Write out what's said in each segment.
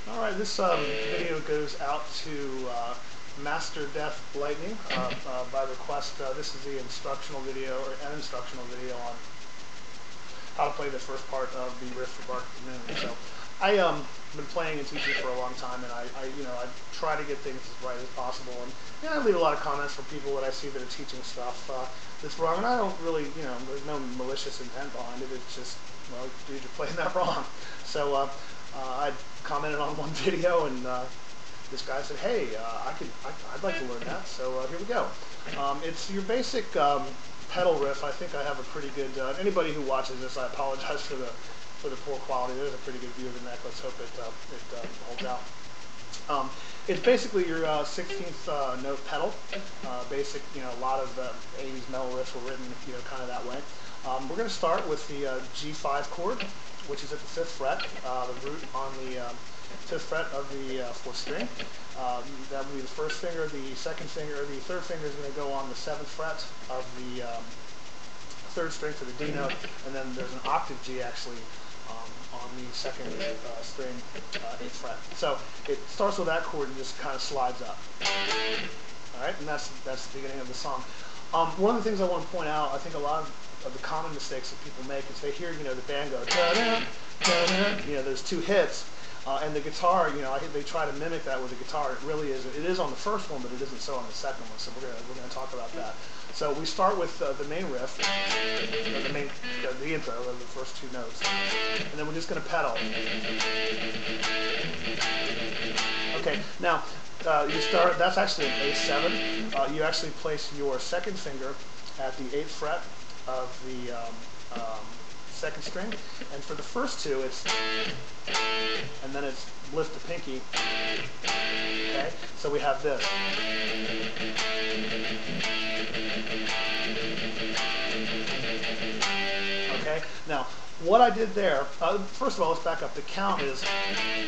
Alright, this video goes out to Master Death Lightning by request. This is the instructional video, or an instructional video on how to play the first part of the riff for Bark of the Moon. So I been playing and teaching for a long time, and I try to get things as right as possible, and I leave a lot of comments from people that I see that are teaching stuff that's wrong, and I don't really, there's no malicious intent behind it. It's just, well, dude, you're playing that wrong. So I commented on one video, and this guy said, hey, I'd like to learn that, so here we go. It's your basic pedal riff. I think I have a pretty good, anybody who watches this, I apologize for the poor quality. There's a pretty good view of the neck. Let's hope it holds out. It's basically your 16th note pedal. Basic, a lot of 80s metal riffs were written, kind of that way. We're going to start with the G5 chord, which is at the 5th fret, the root on the 5th fret of the 4th string. That will be the first finger. The second finger, or the third finger, is going to go on the 7th fret of the 3rd string for the D note, and then there's an octave G actually on the 2nd string, 8th fret. So it starts with that chord and just kind of slides up. All right, and that's the beginning of the song. One of the things I want to point out, I think a lot of the common mistakes that people make is they hear, the band go, da-da, da-da, those two hits, and the guitar, they try to mimic that with the guitar. It really isn't. It is on the first one, but it isn't so on the second one. So we're gonna talk about that. So we start with the main riff, the intro of the first two notes, and then we're just gonna pedal. Okay, now you start. That's actually an A7. You actually place your second finger at the 8th fret of the 2nd string, and for the first two, it's, and then it's lift the pinky. Okay, so we have this. Okay, now what I did there, first of all, let's back up. The count is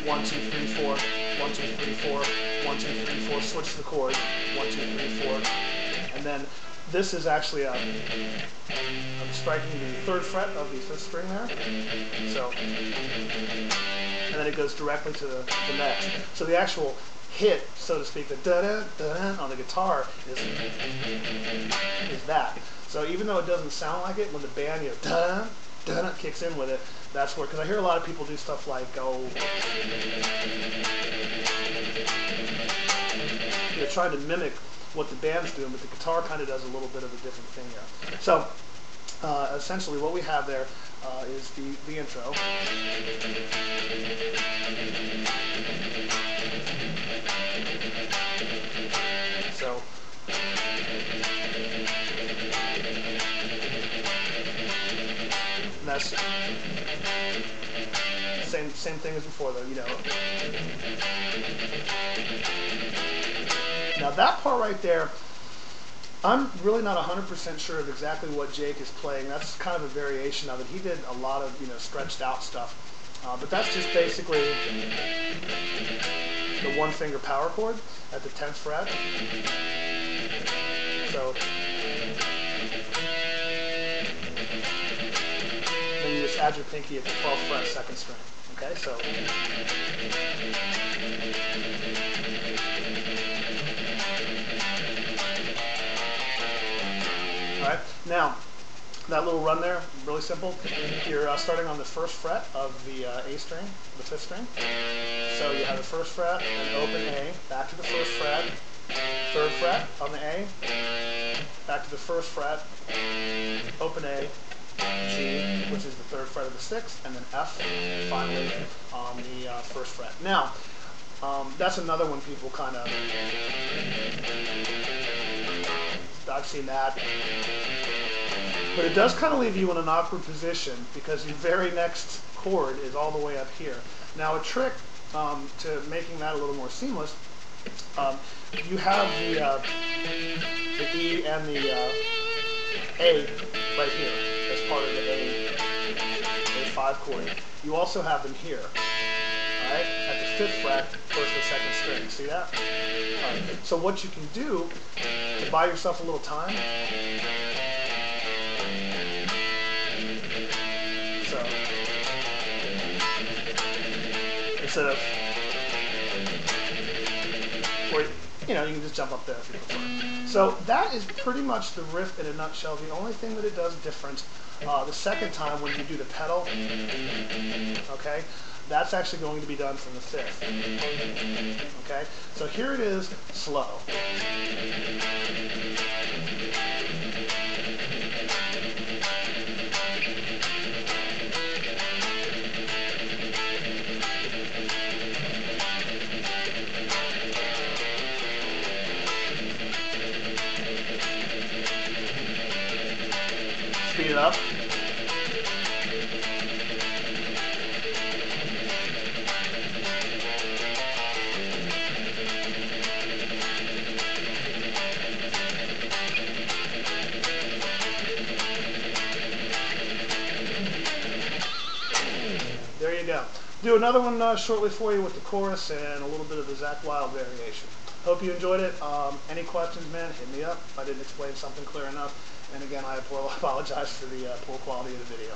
1, 2, 3, 4, 1, 2, 3, 4, 1, 2, 3, 4, switch the chord, 1, 2, 3, 4, and then this is actually I'm striking the 3rd fret of the 5th string there. So, and then it goes directly to the next. So the actual hit, so to speak, the da-da, da-da on the guitar is that. So even though it doesn't sound like it, when the band, da-da, da-da kicks in with it, that's where, because I hear a lot of people do stuff like, trying to mimic what the band's doing, but the guitar kind of does a little bit of a different thing here. So essentially what we have there is the intro. So that's same thing as before, though, Now that part right there, I'm really not 100% sure of exactly what Jake is playing. That's kind of a variation of it. He did a lot of, stretched out stuff. But that's just basically the 1-finger power chord at the 10th fret. So then you just add your pinky at the 12th fret, 2nd string. Okay, so alright, now that little run there, really simple. You're starting on the 1st fret of the A string, the 5th string. So you have the 1st fret, and open A, back to the 1st fret, 3rd fret on the A, back to the 1st fret, open A, G, which is the 3rd fret of the 6th, and then F, finally, on the 1st fret. Now, that's another one people kind of, I've seen that. But it does kind of leave you in an awkward position because your very next chord is all the way up here. Now a trick to making that a little more seamless, you have the E and the A right here as part of the A5 chord. You also have them here, all right, at the 5th fret towards the 2nd string. See that? All right. So what you can do to buy yourself a little time instead of, or you know, you can just jump up there if you prefer. So that is pretty much the riff in a nutshell. The only thing that it does different, the second time when you do the pedal, okay, that's actually going to be done from the fifth. Okay, so here it is slow. Speed it up. There you go. Do another one shortly for you with the chorus and a little bit of the Zakk Wylde variation. Hope you enjoyed it. Any questions, man, hit me up if I didn't explain something clear enough. And again, I apologize for the poor quality of the video.